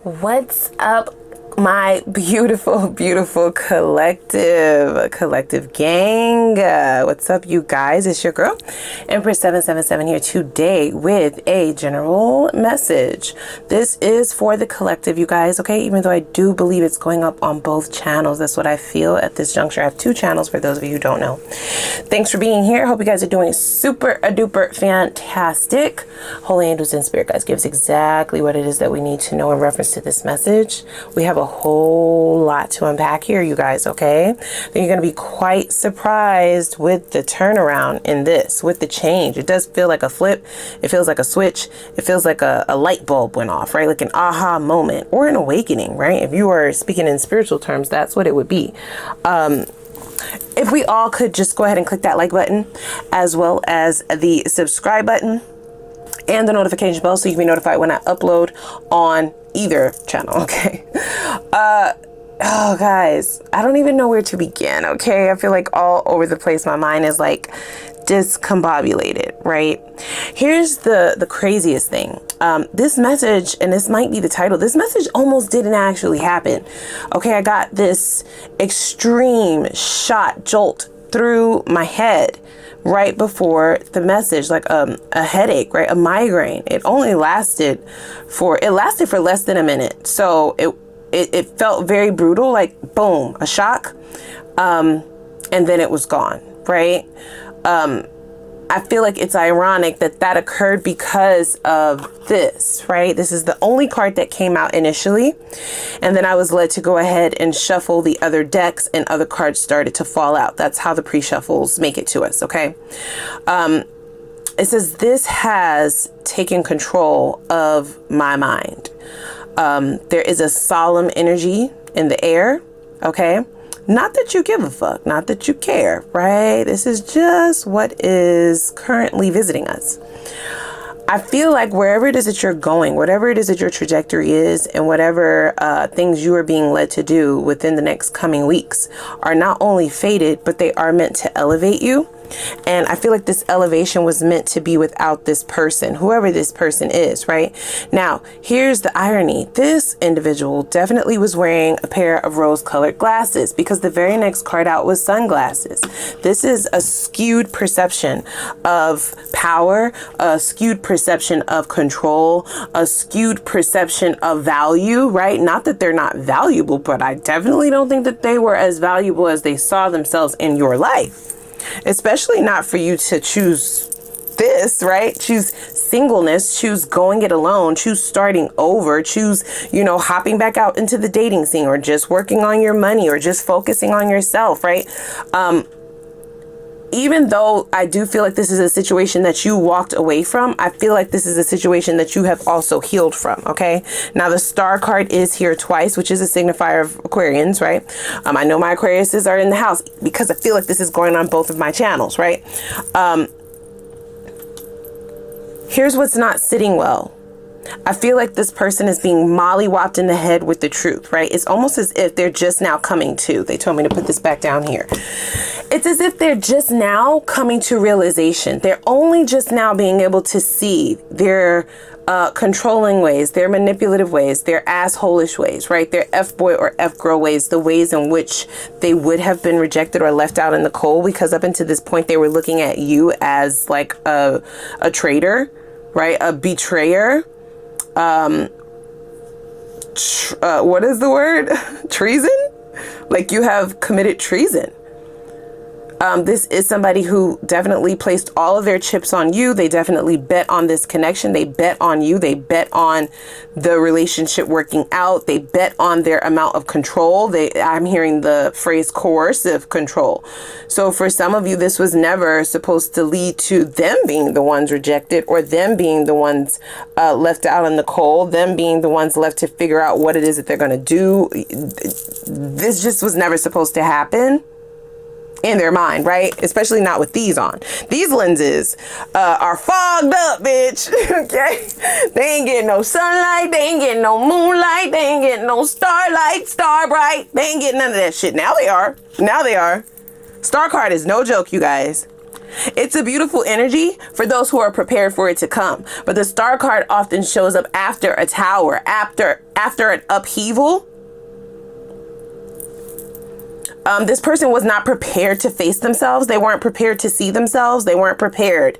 What's up, my beautiful, beautiful collective gang? What's up, you guys? It's your girl, Empress 777 here today with a general message. This is for the collective, you guys, okay? Even though I do believe it's going up on both channels. That's what I feel at this juncture. I have two channels for those of you who don't know. Thanks for being here. Hope you guys are doing super duper fantastic. Holy angels and spirit guys, give us exactly what it is that we need to know in reference to this message. We have a whole lot to unpack here, you guys, okay? Then you're going to be quite surprised with the turnaround in this, with the change. It does feel like a flip. It feels like a switch. It feels like a light bulb went off, right? Like an aha moment or an awakening, right? If you are speaking in spiritual terms, that's what it would be. If we all could just go ahead and click that like button, as well as the subscribe button and the notification bell, so you can be notified when I upload on either channel, okay? Oh, guys, I don't even know where to begin, okay? I feel like all over the place. My mind is like discombobulated, right? Here's the craziest thing. This message, and this might be the title, this message almost didn't actually happen. Okay, I got this extreme shot jolt through my head right before the message, like a headache, right? A migraine. It lasted for less than a minute. So it felt very brutal, like boom, a shock. And then it was gone, right? I feel like it's ironic that occurred because of this, right? This is the only card that came out initially. And then I was led to go ahead and shuffle the other decks and other cards started to fall out. That's how the pre-shuffles make it to us, okay? It says, this has taken control of my mind. There is a solemn energy in the air, okay? Not that you give a fuck, not that you care, right? This is just what is currently visiting us. I feel like wherever it is that you're going, whatever it is that your trajectory is, and whatever things you are being led to do within the next coming weeks are not only fated, but they are meant to elevate you. And I feel like this elevation was meant to be without this person, whoever this person is, right? Now, here's the irony. This individual definitely was wearing a pair of rose-colored glasses, because the very next card out was sunglasses. This is a skewed perception of power, a skewed perception of control, a skewed perception of value, right? Not that they're not valuable, but I definitely don't think that they were as valuable as they saw themselves in your life. Especially not for you to choose this, right? Choose singleness, choose going it alone, choose starting over, choose, hopping back out into the dating scene, or just working on your money, or just focusing on yourself, right? Even though I do feel like this is a situation that you walked away from, I feel like this is a situation that you have also healed from, okay? Now, the star card is here twice, which is a signifier of Aquarians, right? I know my Aquariuses are in the house because I feel like this is going on both of my channels, right? Here's what's not sitting well. I feel like this person is being mollywopped in the head with the truth, right? It's almost as if they're just now coming to. They told me to put this back down here. It's as if they're just now coming to realization. They're only just now being able to see their controlling ways, their manipulative ways, their assholish ways, right? Their F-boy or F-girl ways, the ways in which they would have been rejected or left out in the cold, because up until this point, they were looking at you as like a traitor, right? A betrayer. What is the word? Treason? Like you have committed treason. This is somebody who definitely placed all of their chips on you. They definitely bet on this connection. They bet on you. They bet on the relationship working out. They bet on their amount of control. I'm hearing the phrase coercive control. So for some of you, this was never supposed to lead to them being the ones rejected, or them being the ones left out in the cold, them being the ones left to figure out what it is that they're going to do. This just was never supposed to happen in their mind, right? Especially not with these on. These lenses are fogged up, bitch. Okay? They ain't getting no sunlight. They ain't getting no moonlight. They ain't getting no starlight, star bright. They ain't getting none of that shit. Now they are. Now they are. Star card is no joke, you guys. It's a beautiful energy for those who are prepared for it to come. But the Star card often shows up after a tower, after an upheaval. This person was not prepared to face themselves. They weren't prepared to see themselves. They weren't prepared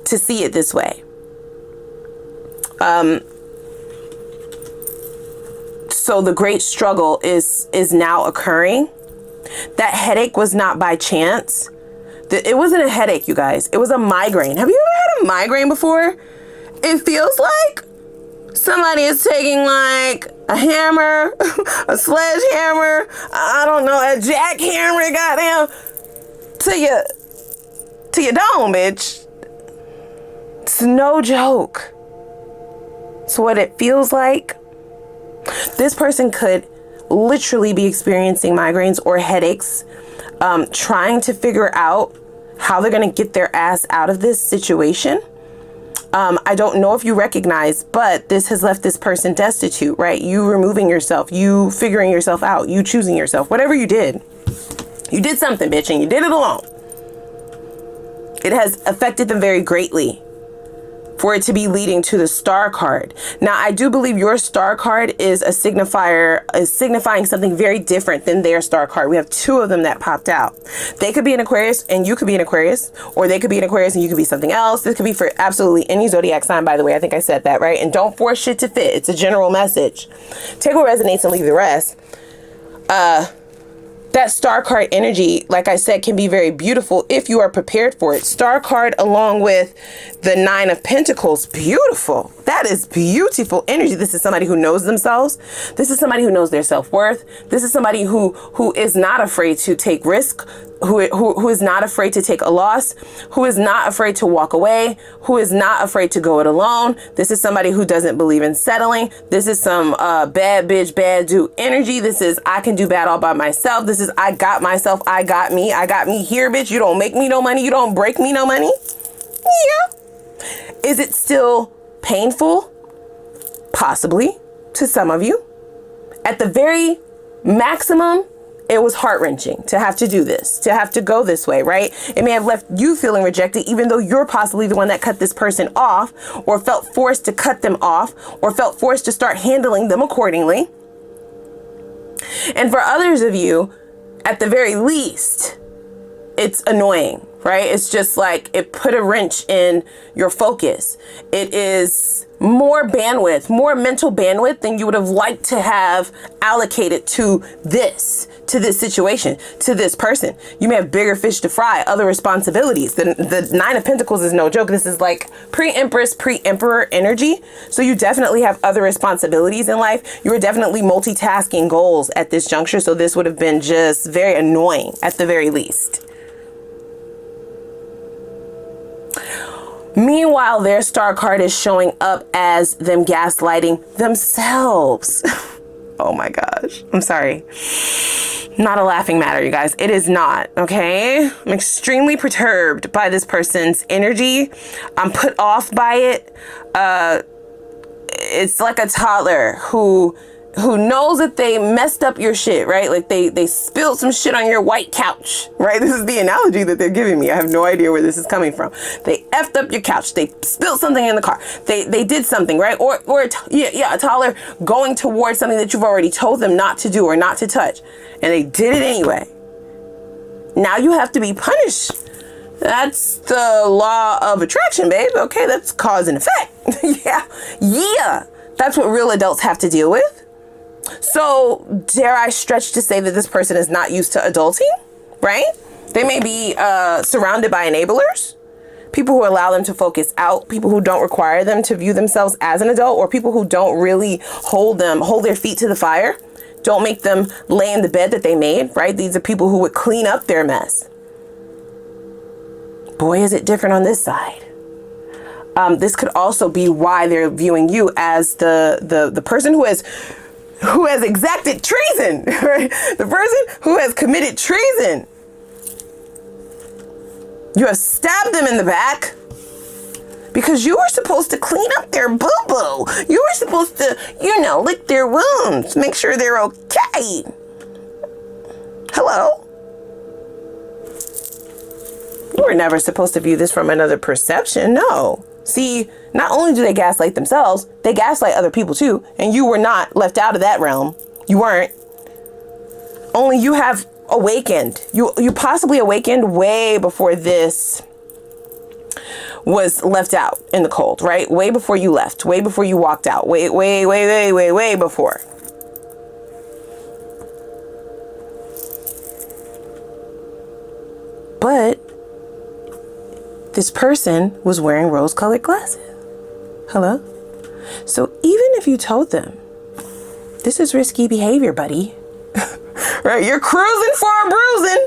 to see it this way. So the great struggle is now occurring. That headache was not by chance. It wasn't a headache, you guys. It was a migraine. Have you ever had a migraine before? It feels like somebody is taking like a hammer, a sledgehammer, I don't know, a jackhammer, goddamn, to your dome, bitch. It's no joke. It's what it feels like. This person could literally be experiencing migraines or headaches, trying to figure out how they're going to get their ass out of this situation. I don't know if you recognize, but this has left this person destitute, right? You removing yourself, you figuring yourself out, you choosing yourself, whatever you did something, bitch, and you did it alone. It has affected them very greatly for it to be leading to the Star card. Now, I do believe your Star card is a signifier, is signifying something very different than their Star card. We have two of them that popped out. They could be an Aquarius and you could be an Aquarius, or they could be an Aquarius and you could be something else. This could be for absolutely any zodiac sign, by the way. I think I said that, right? And don't force shit to fit. It's a general message. Take what resonates and leave the rest. That Star card energy, like I said, can be very beautiful if you are prepared for it. Star card along with the 9 of Pentacles, beautiful. That is beautiful energy. This is somebody who knows themselves. This is somebody who knows their self-worth. This is somebody who is not afraid to take risk, who is not afraid to take a loss, who is not afraid to walk away, who is not afraid to go it alone. This is somebody who doesn't believe in settling. This is some bad bitch, bad dude energy. This is I can do bad all by myself. This is I got myself, I got me here, bitch. You don't make me no money. You don't break me no money. Yeah. Is it still painful? Possibly to some of you. At the very maximum, it was heart-wrenching to have to do this, to have to go this way, right? It may have left you feeling rejected, even though you're possibly the one that cut this person off, or felt forced to cut them off, or felt forced to start handling them accordingly. And for others of you, at the very least, it's annoying, right? It's just like it put a wrench in your focus. It is more bandwidth, more mental bandwidth than you would have liked to have allocated to this situation, to this person. You may have bigger fish to fry, other responsibilities. The 9 of Pentacles is no joke. This is like pre-Empress, pre-Emperor energy. So you definitely have other responsibilities in life. You were definitely multitasking goals at this juncture. So this would have been just very annoying at the very least. Meanwhile, their Star card is showing up as them gaslighting themselves. Oh my gosh. I'm sorry. Not a laughing matter, you guys. It is not, okay? I'm extremely perturbed by this person's energy. I'm put off by it. It's like a toddler who knows that they messed up your shit, right? Like they spilled some shit on your white couch, right? This is the analogy that they're giving me. I have no idea where this is coming from. They effed up your couch. They spilled something in the car. They did something, right? Or a toddler going towards something that you've already told them not to do or not to touch. And they did it anyway. Now you have to be punished. That's the law of attraction, babe. Okay, that's cause and effect. Yeah. That's what real adults have to deal with. So dare I stretch to say that this person is not used to adulting, right? They may be surrounded by enablers, people who allow them to focus out, people who don't require them to view themselves as an adult, or people who don't really hold their feet to the fire, don't make them lay in the bed that they made, right? These are people who would clean up their mess. Boy, is it different on this side. This could also be why they're viewing you as the person who has exacted treason, right? The person who has committed treason. You have stabbed them in the back because you were supposed to clean up their boo-boo. You were supposed to, lick their wounds, make sure they're okay. Hello? You were never supposed to view this from another perception. No. See, not only do they gaslight themselves, they gaslight other people too. And you were not left out of that realm. You weren't. Only you have awakened. You possibly awakened way before this was left out in the cold, right? Way before you left. Way before you walked out. Way before. But this person was wearing rose-colored glasses. Hello? So even if you told them, this is risky behavior, buddy. Right? You're cruising for a bruising.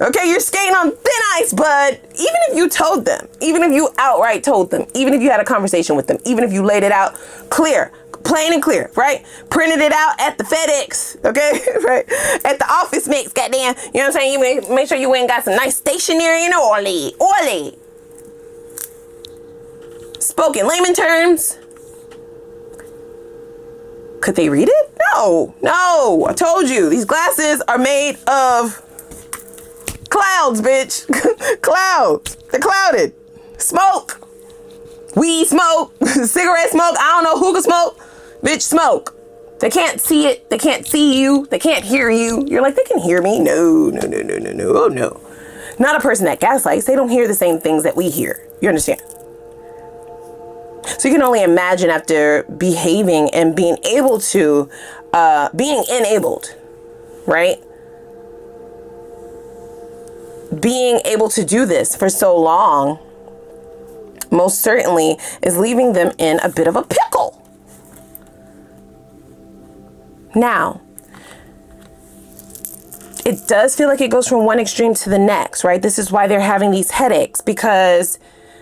Okay, you're skating on thin ice, bud. Even if you told them, even if you outright told them, even if you had a conversation with them, even if you laid it out clear, plain and clear, right? Printed it out at the FedEx, okay? Right? At the office mates, goddamn. You know what I'm saying? You make sure you went and got some nice stationery and oily. Spoke in layman terms. Could they read it? No. I told you, these glasses are made of clouds, bitch. Clouds. They're clouded. Smoke. Weed smoke. Cigarette smoke. I don't know who can smoke. Bitch, smoke. They can't see it. They can't see you. They can't hear you. You're like, they can hear me. No. Oh, no. Not a person that gaslights. They don't hear the same things that we hear. You understand? So you can only imagine after behaving and being able to, being enabled, right? Being able to do this for so long, most certainly is leaving them in a bit of a pickle. Now, it does feel like it goes from one extreme to the next, right? This is why they're having these headaches, because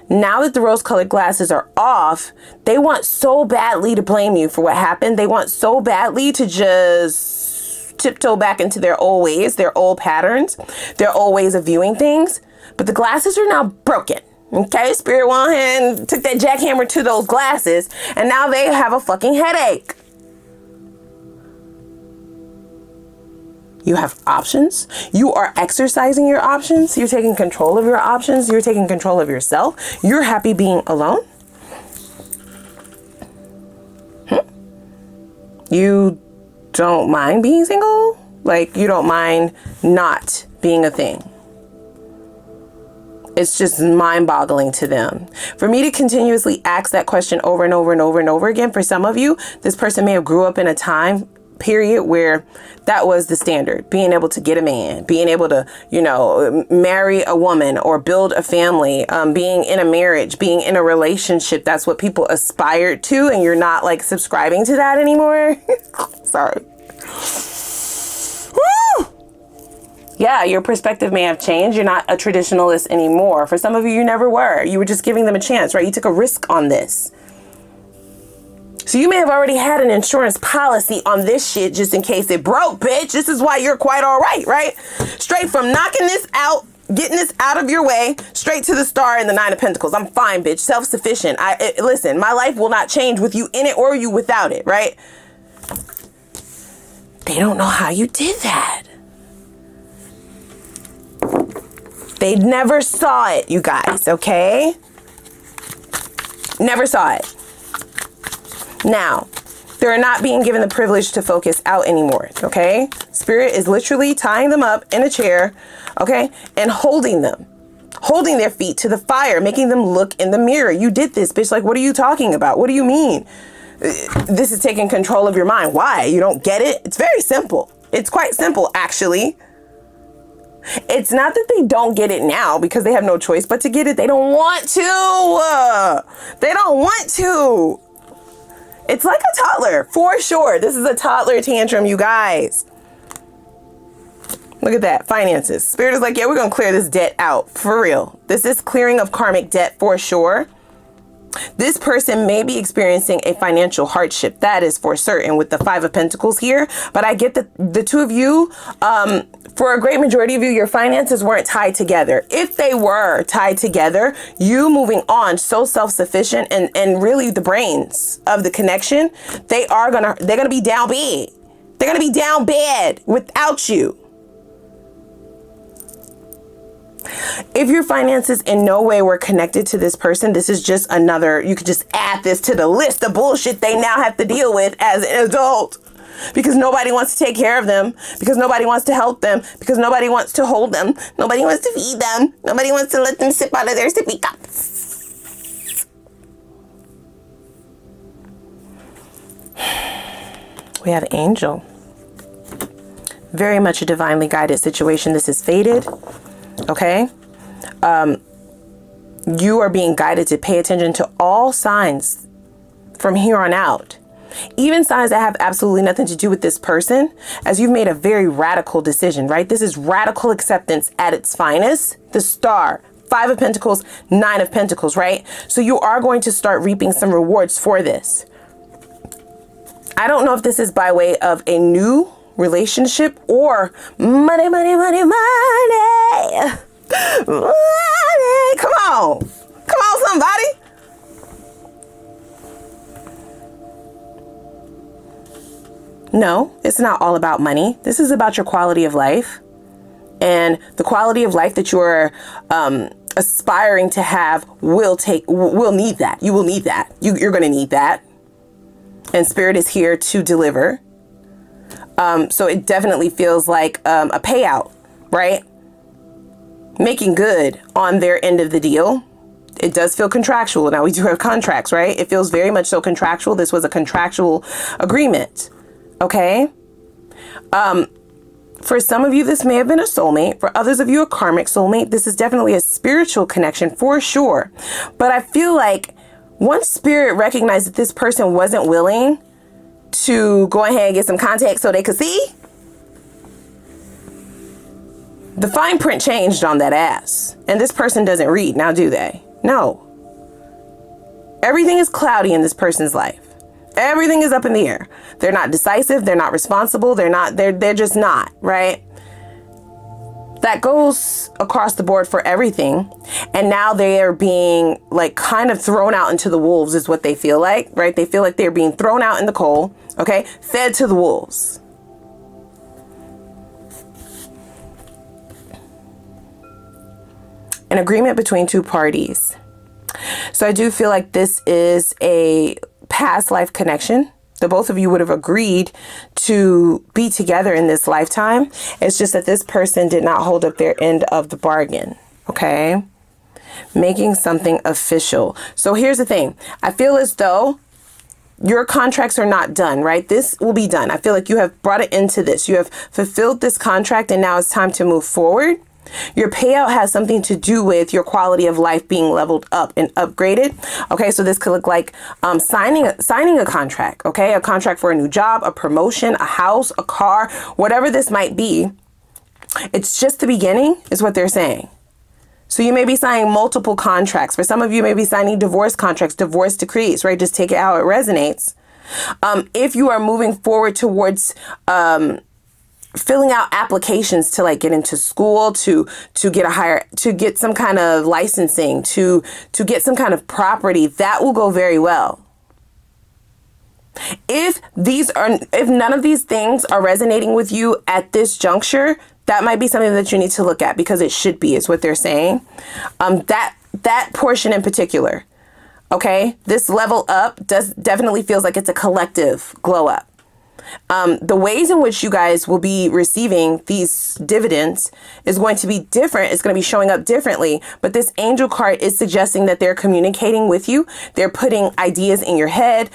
now that the rose-colored glasses are off, they want so badly to blame you for what happened. They want so badly to just tiptoe back into their old ways, their old patterns, their old ways of viewing things. But the glasses are now broken. Okay, Spirit went ahead and took that jackhammer to those glasses, and now they have a fucking headache. You have options. You are exercising your options. You're taking control of your options. You're taking control of yourself. You're happy being alone. You don't mind being single? Like, you don't mind not being a thing. It's just mind-boggling to them. For me to continuously ask that question over and over and over and over again, for some of you, this person may have grew up in a time period where that was the standard. Being able to get a man, being able to, marry a woman or build a family, being in a marriage, being in a relationship. That's what people aspired to. And you're not like subscribing to that anymore. Sorry. Woo! Yeah, your perspective may have changed. You're not a traditionalist anymore. For some of you, you never were. You were just giving them a chance, right? You took a risk on this. So you may have already had an insurance policy on this shit just in case it broke, bitch. This is why you're quite all right? Straight from knocking this out, getting this out of your way, straight to the star and the 9 of Pentacles. I'm fine, bitch. Self-sufficient. Listen, my life will not change with you in it or you without it, right? They don't know how you did that. They never saw it, you guys, okay? Never saw it. Now, they're not being given the privilege to focus out anymore, okay? Spirit is literally tying them up in a chair, okay? And holding their feet to the fire, making them look in the mirror. You did this, bitch. Like, what are you talking about? What do you mean? This is taking control of your mind. Why? You don't get it? It's very simple. It's quite simple, actually. It's not that they don't get it now because they have no choice but to get it. They don't want to. They don't want to. It's like a toddler, for sure. This is a toddler tantrum, you guys. Look at that, finances. Spirit is like, yeah, we're going to clear this debt out, for real. This is clearing of karmic debt, for sure. This person may be experiencing a financial hardship. That is for certain with the 5 of Pentacles here. But I get that the two of you, for a great majority of you, your finances weren't tied together. If they were tied together, you moving on so self-sufficient and really the brains of the connection, they're gonna be down bad. They're gonna be down bad without you. If your finances in no way were connected to this person, this is just another, you could just add this to the list of bullshit they now have to deal with as an adult. Because nobody wants to take care of them. Because nobody wants to help them. Because nobody wants to hold them. Nobody wants to feed them. Nobody wants to let them sip out of their sippy cups. We have Angel. Very much a divinely guided situation. This is fated. Okay? You are being guided to pay attention to all signs from here on out. Even signs that have absolutely nothing to do with this person, as you've made a very radical decision, right? This is radical acceptance at its finest. The Star, 5 of Pentacles, 9 of Pentacles, right? So you are going to start reaping some rewards for this. I don't know if this is by way of a new relationship or money, money, money, money. Money. Come on. Come on, somebody. No, it's not all about money. This is about your quality of life, and the quality of life that you're aspiring to have will need that. You will need that. You're going to need that. And Spirit is here to deliver. So it definitely feels like a payout, right? Making good on their end of the deal. It does feel contractual. Now we do have contracts, right? It feels very much so contractual. This was a contractual agreement. Okay. For some of you, this may have been a soulmate. For others of you, a karmic soulmate. This is definitely a spiritual connection for sure. But I feel like once Spirit recognized that this person wasn't willing to go ahead and get some contact so they could see, the fine print changed on that ass. And this person doesn't read now, do they? No. Everything is cloudy in this person's life. Everything is up in the air. They're not decisive. They're not responsible. They're just not, right? That goes across the board for everything. And now they are being like kind of thrown out into the wolves is what they feel like, right? They feel like they're being thrown out in the cold, okay? Fed to the wolves. An agreement between two parties. So I do feel like this is a past life connection. The both of you would have agreed to be together in this lifetime. It's just that this person did not hold up their end of the bargain. Okay. Making something official. So here's the thing. I feel as though your contracts are not done, right? This will be done. I feel like you have brought it into this. You have fulfilled this contract and now it's time to move forward. Your payout has something to do with your quality of life being leveled up and upgraded. Okay, so this could look like signing a contract. Okay, a contract for a new job, a promotion, a house, a car, whatever this might be. It's just the beginning is what they're saying. So you may be signing multiple contracts. For some of you, may be signing divorce contracts, divorce decrees, right? Just take it how it resonates. If you are moving forward towards filling out applications to like get into school, to get some kind of licensing, to get some kind of property, that will go very well. If none of these things are resonating with you at this juncture, that might be something that you need to look at, because it should be, is what they're saying. That portion in particular. Okay. This level up definitely feels like it's a collective glow up. The ways in which you guys will be receiving these dividends is going to be different. It's going to be showing up differently. But this angel card is suggesting that they're communicating with you. They're putting ideas in your head.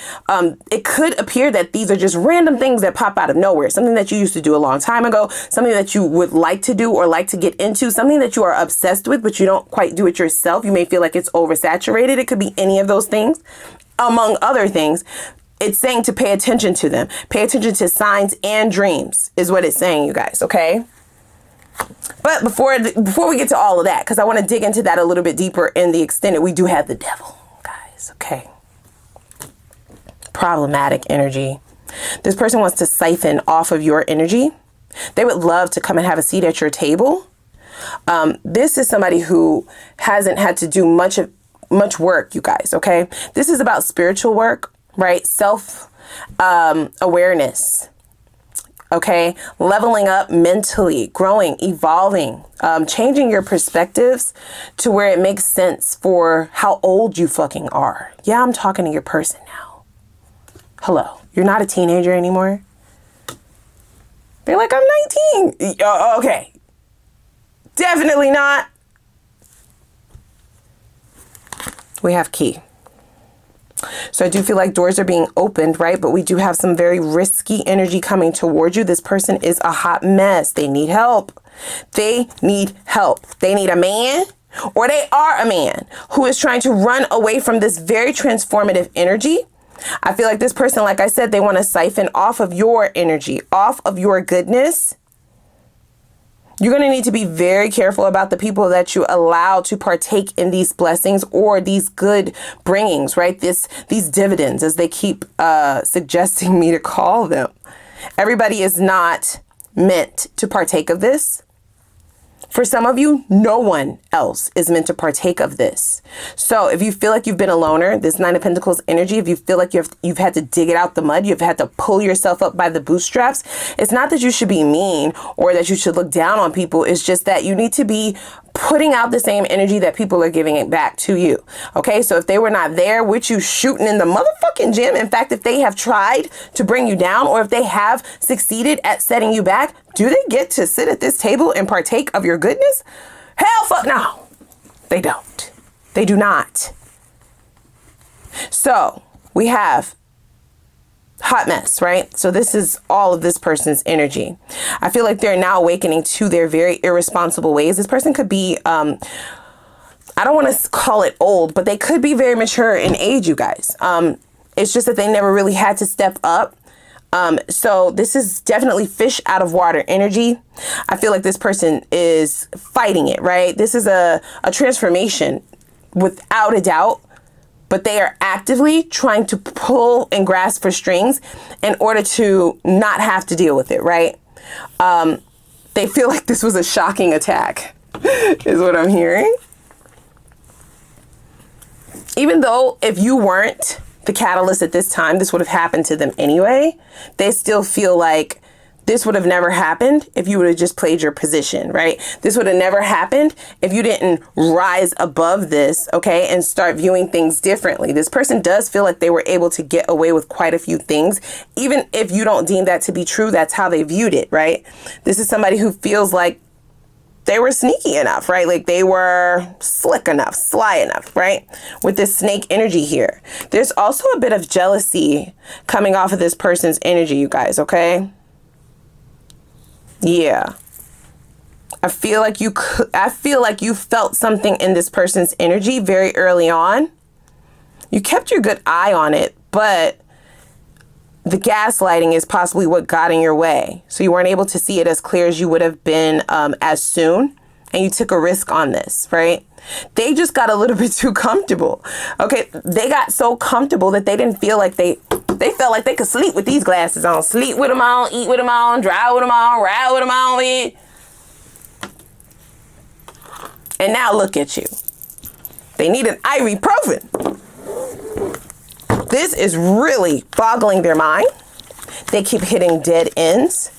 It could appear that these are just random things that pop out of nowhere. Something that you used to do a long time ago. Something that you would like to do or like to get into. Something that you are obsessed with, but you don't quite do it yourself. You may feel like it's oversaturated. It could be any of those things, among other things. It's saying to pay attention to them. Pay attention to signs and dreams is what it's saying, you guys, okay? But before we get to all of that, because I want to dig into that a little bit deeper in the extended, we do have the devil, guys, okay? Problematic energy. This person wants to siphon off of your energy. They would love to come and have a seat at your table. This is somebody who hasn't had to do much work, you guys, okay? This is about spiritual work. Right? Self awareness. okay? Leveling up mentally, growing, evolving, changing your perspectives to where it makes sense for how old you fucking are. Yeah, I'm talking to your person now. Hello, you're not a teenager anymore. They're like, I'm 19. Okay. Definitely not. We have key. So I do feel like doors are being opened, right? But we do have some very risky energy coming towards you. This person is a hot mess. They need help. They need help. They need a man, or they are a man who is trying to run away from this very transformative energy. I feel like this person, like I said, they want to siphon off of your energy, off of your goodness. You're going to need to be very careful about the people that you allow to partake in these blessings or these good bringings, right? These dividends, as they keep suggesting me to call them. Everybody is not meant to partake of this. For some of you, no one else is meant to partake of this. So if you feel like you've been a loner, this Nine of Pentacles energy, if you feel like you've had to dig it out the mud, you've had to pull yourself up by the bootstraps, it's not that you should be mean or that you should look down on people. It's just that you need to be putting out the same energy that people are giving it back to you. Okay, so if they were not there with you shooting in the motherfucking gym, in fact, if they have tried to bring you down, or if they have succeeded at setting you back, do they get to sit at this table and partake of your goodness? Hell fuck no. They don't. They do not. So we have hot mess, right? So this is all of this person's energy. I feel like they're now awakening to their very irresponsible ways. This person could be, I don't want to call it old, but they could be very mature in age, you guys. It's just that they never really had to step up. So this is definitely fish out of water energy. I feel like this person is fighting it, right? This is a transformation without a doubt. But they are actively trying to pull and grasp for strings in order to not have to deal with it, right? They feel like this was a shocking attack, is what I'm hearing. Even though if you weren't the catalyst at this time, this would have happened to them anyway, they still feel like this would have never happened if you would have just played your position, right? This would have never happened if you didn't rise above this, okay, and start viewing things differently. This person does feel like they were able to get away with quite a few things. Even if you don't deem that to be true, that's how they viewed it, right? This is somebody who feels like they were sneaky enough, right? Like they were slick enough, sly enough, right? With this snake energy here. There's also a bit of jealousy coming off of this person's energy, you guys, okay? Yeah. I feel like you felt something in this person's energy very early on. You kept your good eye on it, but the gaslighting is possibly what got in your way. So you weren't able to see it as clear as you would have been as soon. And you took a risk on this, right? They just got a little bit too comfortable. Okay, they got so comfortable that they didn't feel like they felt like they could sleep with these glasses on, sleep with them on, eat with them on, drive with them on, ride with them on. And now look at you. They need an ibuprofen. This is really boggling their mind. They keep hitting dead ends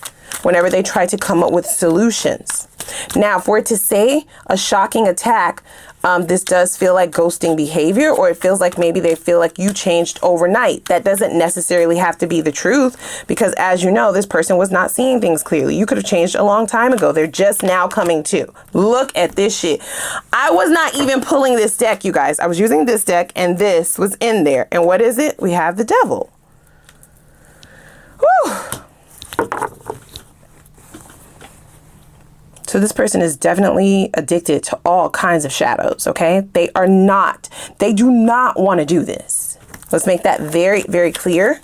whenever they try to come up with solutions. Now, for it to say a shocking attack, this does feel like ghosting behavior, or it feels like maybe they feel like you changed overnight. That doesn't necessarily have to be the truth, because as you know, this person was not seeing things clearly. You could have changed a long time ago. They're just now coming to. Look at this shit. I was not even pulling this deck, you guys. I was using this deck and this was in there. And what is it? We have the devil. Whew. So this person is definitely addicted to all kinds of shadows, okay? They do not want to do this. Let's make that very, very clear.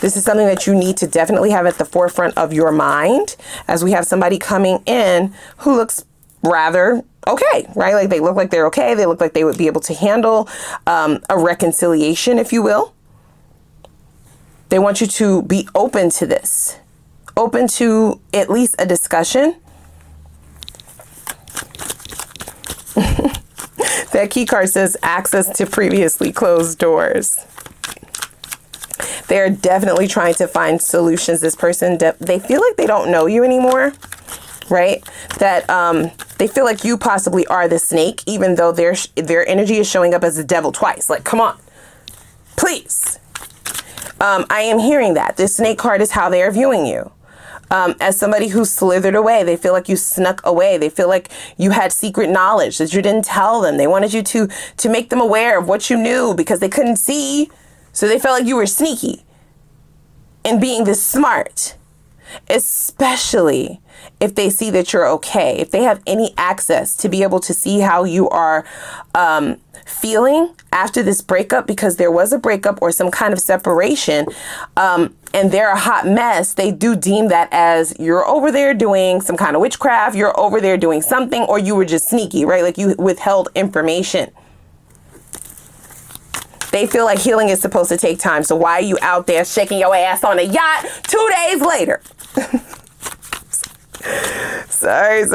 This is something that you need to definitely have at the forefront of your mind, as we have somebody coming in who looks rather okay, right? Like they look like they're okay. They look like they would be able to handle a reconciliation, if you will. They want you to be open to this. Open to at least a discussion. That key card says access to previously closed doors. They're definitely trying to find solutions. This person, they feel like they don't know you anymore, right? That they feel like you possibly are the snake, even though their energy is showing up as the devil twice. Like, come on, please. I am hearing that. This snake card is how they are viewing you. As somebody who slithered away. They feel like you snuck away. They feel like you had secret knowledge that you didn't tell them. They wanted you to make them aware of what you knew because they couldn't see. So they felt like you were sneaky in being this smart, especially if they see that you're okay. If they have any access to be able to see how you are feeling after this breakup, because there was a breakup or some kind of separation, and they're a hot mess, they do deem that as you're over there doing some kind of witchcraft, you're over there doing something, or you were just sneaky, right? Like you withheld information. They feel like healing is supposed to take time. So why are you out there shaking your ass on a yacht 2 days later? Sorry.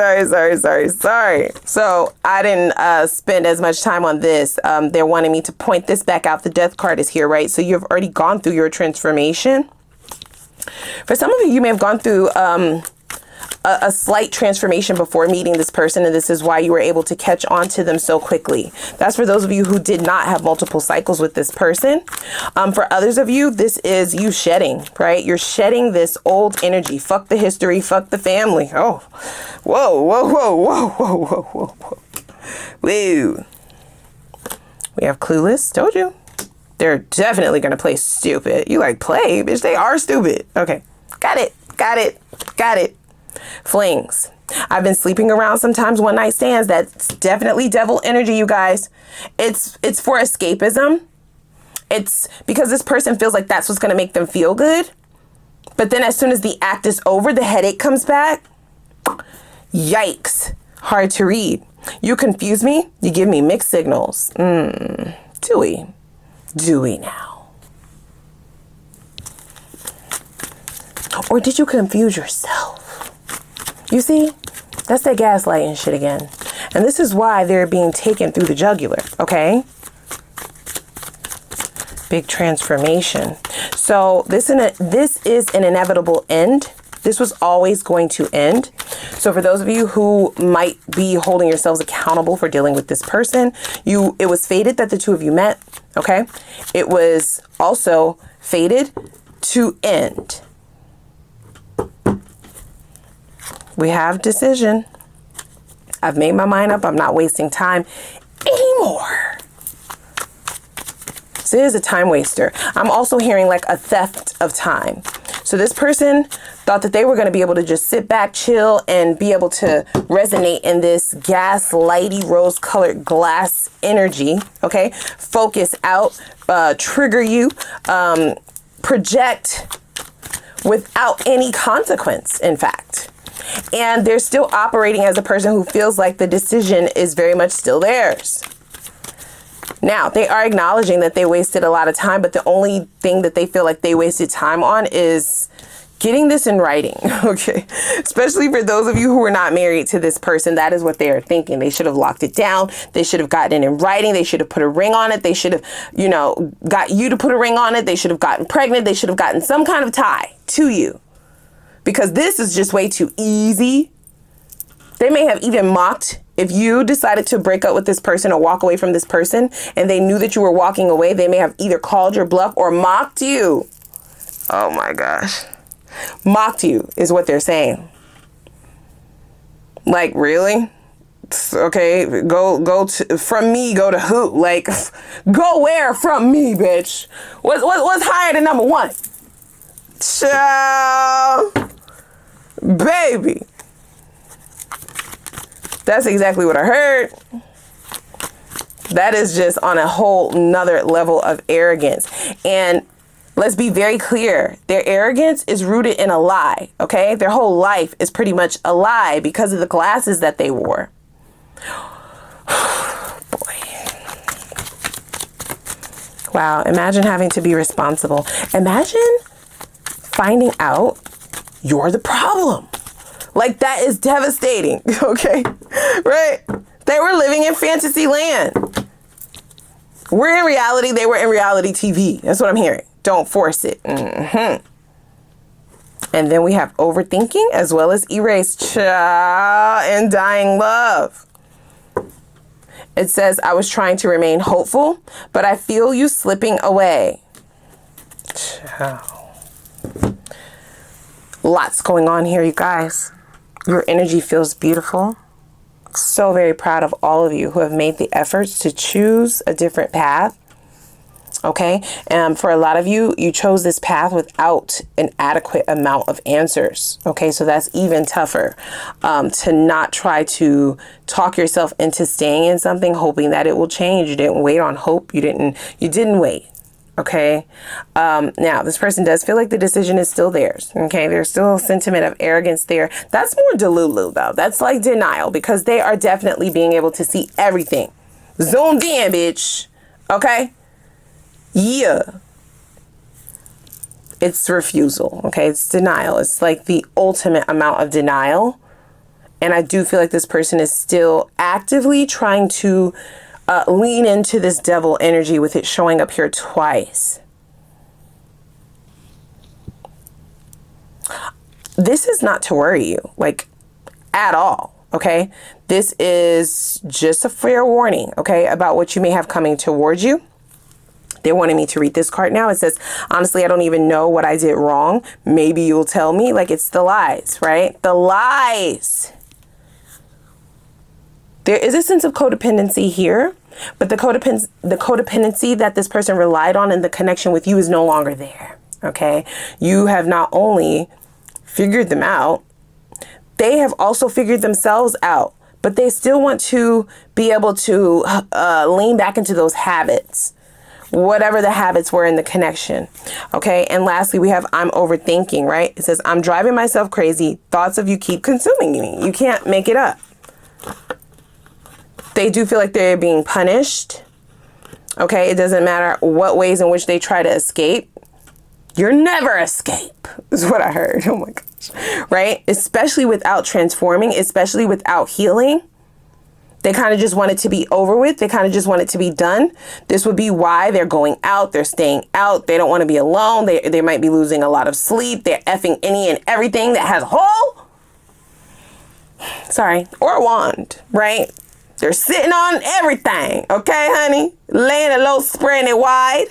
So I didn't spend as much time on this. They're wanting me to point this back out. The death card is here, right? So you've already gone through your transformation. For some of you, you may have gone through a slight transformation before meeting this person, and this is why you were able to catch on to them so quickly. That's for those of you who did not have multiple cycles with this person. For others of you, this is you shedding, right? You're shedding this old energy. Fuck the history, fuck the family. Oh, whoa. Woo. We have clueless. Told you. They're definitely going to play stupid. You like play, bitch. They are stupid. Okay. Got it. Flings. I've been sleeping around sometimes, one night stands. That's definitely devil energy, you guys. It's for escapism. It's because this person feels like that's what's going to make them feel good. But then as soon as the act is over, the headache comes back. Yikes. Hard to read. You confuse me. You give me mixed signals. Do we now? Or did you confuse yourself? You see, that's that gaslighting shit again. And this is why they're being taken through the jugular, okay? Big transformation. So this is an inevitable end. This was always going to end. So for those of you who might be holding yourselves accountable for dealing with this person, it was fated that the two of you met, okay? It was also fated to end. We have decision. I've made my mind up. I'm not wasting time anymore. So it is a time waster. I'm also hearing like a theft of time. So this person thought that they were going to be able to just sit back, chill, and be able to resonate in this gaslighty rose-colored glass energy. Okay. Focus out, trigger you, project without any consequence, in fact. And they're still operating as a person who feels like the decision is very much still theirs. Now, they are acknowledging that they wasted a lot of time, but the only thing that they feel like they wasted time on is getting this in writing, okay? Especially for those of you who are not married to this person, that is what they are thinking. They should have locked it down. They should have gotten it in writing. They should have put a ring on it. They should have, got you to put a ring on it. They should have gotten pregnant. They should have gotten some kind of tie to you. Because this is just way too easy. They may have even mocked if you decided to break up with this person or walk away from this person and they knew that you were walking away. They may have either called your bluff or mocked you. Oh my gosh. Mocked you is what they're saying. Like, really? Okay, go to, from me, go to who? Like, go where from me, bitch? What's higher than number one? Ciao. Baby. That's exactly what I heard. That is just on a whole nother level of arrogance. And let's be very clear. Their arrogance is rooted in a lie, okay? Their whole life is pretty much a lie because of the glasses that they wore. Boy. Wow, imagine having to be responsible. Imagine finding out you're the problem. Like, that is devastating, okay? Right? They were living in fantasy land. We're in reality. They were in reality TV. That's what I'm hearing. Don't force it. And then we have overthinking as well as erase. And dying love. It says, I was trying to remain hopeful, but I feel you slipping away. Lots going on here, you guys. Your energy feels beautiful. So very proud of all of you who have made the efforts to choose a different path. Okay. And for a lot of you, you chose this path without an adequate amount of answers. Okay. So that's even tougher, to not try to talk yourself into staying in something, hoping that it will change. You didn't wait on hope. You didn't wait. Okay. Now this person does feel like the decision is still theirs. Okay. There's still a sentiment of arrogance there. That's more delulu though. That's like denial, because they are definitely being able to see everything. Zoomed in, bitch. Okay. Yeah. It's refusal. Okay. It's denial. It's like the ultimate amount of denial. And I do feel like this person is still actively trying to lean into this devil energy, with it showing up here twice. This is not to worry you, like, at all. Okay. This is just a fair warning. Okay. About what you may have coming towards you. They're wanting me to read this card now. It says, honestly, I don't even know what I did wrong. Maybe you'll tell me. Like, it's the lies, right? The lies. There is a sense of codependency here, but the codependency that this person relied on in the connection with you is no longer there. Okay. You have not only figured them out, they have also figured themselves out, but they still want to be able to lean back into those habits, whatever the habits were in the connection. Okay. And lastly, we have, I'm overthinking, right? It says, I'm driving myself crazy. Thoughts of you keep consuming me. You can't make it up. They do feel like they're being punished. Okay. It doesn't matter what ways in which they try to escape. You're never escape is what I heard. Oh my gosh. Right. Especially without transforming, especially without healing. They kind of just want it to be over with. They kind of just want it to be done. This would be why they're going out. They're staying out. They don't want to be alone. They might be losing a lot of sleep. They're effing any and everything that has a hole. Sorry. Or a wand, right? They're sitting on everything. Okay, honey? Laying it low, spreading it wide.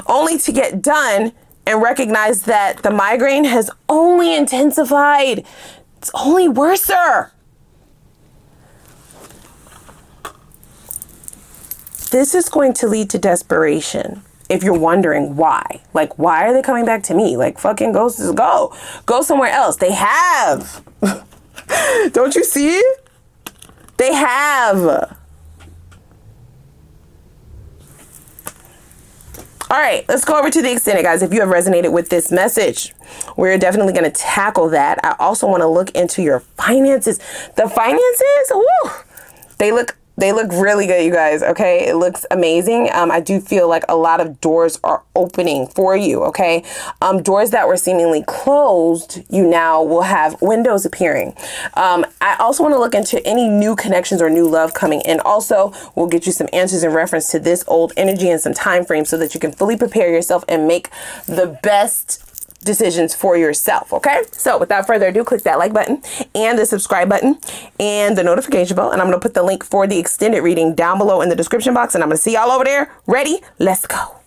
Only to get done and recognize that the migraine has only intensified. It's only worser. This is going to lead to desperation. If you're wondering why, like, why are they coming back to me? Like, fucking go somewhere else. They have. Don't you see it? They have. All right, let's go over to the extended, guys. If you have resonated with this message, we're definitely going to tackle that. I also want to look into your finances. The finances, woo, they look really good, you guys. Okay. It looks amazing. I do feel like a lot of doors are opening for you. Okay. Doors that were seemingly closed, you now will have windows appearing. I also want to look into any new connections or new love coming in. Also, we'll get you some answers in reference to this old energy and some time frames so that you can fully prepare yourself and make the best decisions for yourself. Okay. So without further ado, click that like button and the subscribe button and the notification bell. And I'm going to put the link for the extended reading down below in the description box. And I'm going to see y'all over there. Ready? Let's go.